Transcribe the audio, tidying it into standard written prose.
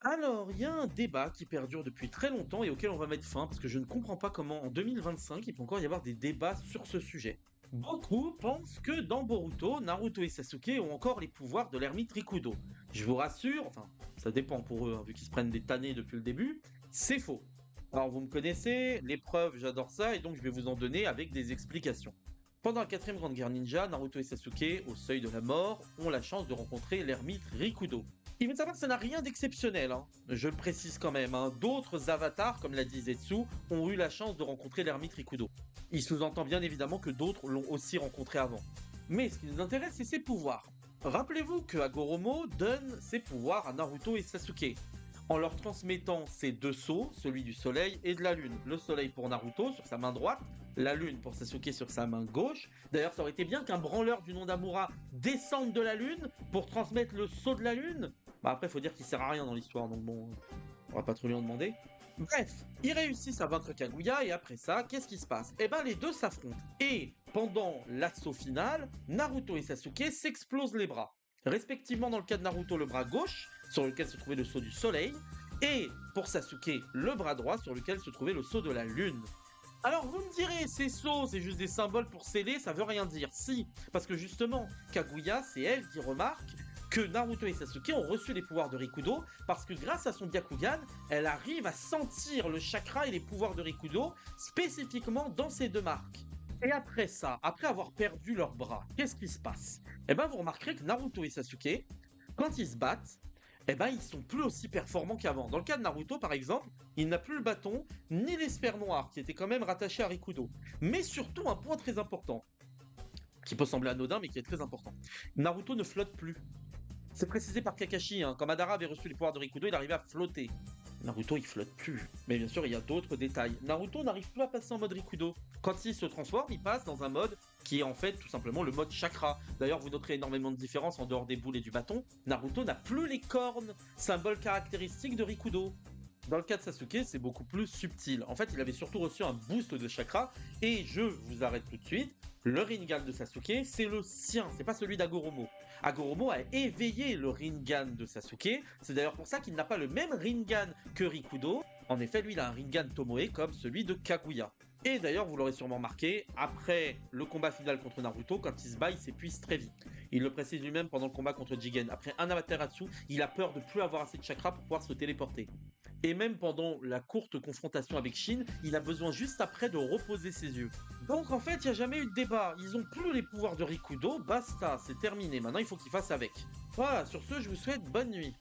Alors, il y a un débat qui perdure depuis très longtemps et auquel on va mettre fin parce que je ne comprends pas comment en 2025 il peut encore y avoir des débats sur ce sujet. Beaucoup pensent que dans Boruto, Naruto et Sasuke ont encore les pouvoirs de l'ermite Rikudo. Je vous rassure, enfin, ça dépend pour eux, hein, vu qu'ils se prennent des tannés depuis le début, c'est faux. Alors vous me connaissez, les preuves, j'adore ça et donc je vais vous en donner avec des explications. Pendant la quatrième grande guerre ninja, Naruto et Sasuke, au seuil de la mort, ont la chance de rencontrer l'ermite Rikudo. Il faut savoir que ça n'a rien d'exceptionnel, hein. Je le précise quand même, hein. D'autres avatars, comme l'a dit Zetsu, ont eu la chance de rencontrer l'ermite Rikudo. Il sous-entend bien évidemment que d'autres l'ont aussi rencontré avant. Mais ce qui nous intéresse, c'est ses pouvoirs. Rappelez-vous que Hagoromo donne ses pouvoirs à Naruto et Sasuke, en leur transmettant ces deux sceaux, celui du soleil et de la lune. Le soleil pour Naruto sur sa main droite, la lune pour Sasuke sur sa main gauche. D'ailleurs, ça aurait été bien qu'un branleur du nom d'Amura descende de la lune pour transmettre le sceau de la lune. Bah après, faut dire qu'il sert à rien dans l'histoire, donc bon, on va pas trop lui en demander. Bref, ils réussissent à vaincre Kaguya et après ça, qu'est-ce qui se passe? Eh ben, les deux s'affrontent. Et pendant l'assaut final, Naruto et Sasuke s'explosent les bras. Respectivement, dans le cas de Naruto, le bras gauche, sur lequel se trouvait le sceau du soleil, et pour Sasuke, le bras droit, sur lequel se trouvait le sceau de la lune. Alors vous me direz, ces sceaux, c'est juste des symboles pour sceller, ça veut rien dire. Si, parce que justement, Kaguya, c'est elle qui remarque que Naruto et Sasuke ont reçu les pouvoirs de Rikudo, parce que grâce à son Byakugan, elle arrive à sentir le chakra et les pouvoirs de Rikudo, spécifiquement dans ces deux marques. Et après ça, après avoir perdu leurs bras, qu'est-ce qui se passe? Eh ben vous remarquerez que Naruto et Sasuke, quand ils se battent, eh ben ils sont plus aussi performants qu'avant. Dans le cas de Naruto par exemple, il n'a plus le bâton ni les sphères noires qui étaient quand même rattachées à Rikudo. Mais surtout un point très important, qui peut sembler anodin mais qui est très important. Naruto ne flotte plus. C'est précisé par Kakashi, hein. Quand Madara avait reçu les pouvoirs de Rikudo, il arrivait à flotter. Naruto, il flotte plus. Mais bien sûr, il y a d'autres détails. Naruto n'arrive plus à passer en mode Rikudo. Quand il se transforme, il passe dans un mode qui est en fait tout simplement le mode chakra. D'ailleurs, vous noterez énormément de différences en dehors des boules et du bâton. Naruto n'a plus les cornes, symbole caractéristique de Rikudo. Dans le cas de Sasuke, c'est beaucoup plus subtil. En fait, il avait surtout reçu un boost de chakra. Et je vous arrête tout de suite. Le Rinnegan de Sasuke, c'est le sien, c'est pas celui d'Agoromo. Agoromo a éveillé le Rinnegan de Sasuke. C'est d'ailleurs pour ça qu'il n'a pas le même Rinnegan que Rikudo. En effet, lui, il a un Rinnegan Tomoe comme celui de Kaguya. Et d'ailleurs, vous l'aurez sûrement remarqué, après le combat final contre Naruto, quand il se bat, il s'épuise très vite. Il le précise lui-même pendant le combat contre Jigen. Après un Amaterasu, il a peur de plus avoir assez de chakra pour pouvoir se téléporter. Et même pendant la courte confrontation avec Shin, il a besoin juste après de reposer ses yeux. Donc en fait, il n'y a jamais eu de débat. Ils ont plus les pouvoirs de Rikudo, basta, c'est terminé. Maintenant, il faut qu'ils fassent avec. Voilà, sur ce, je vous souhaite bonne nuit.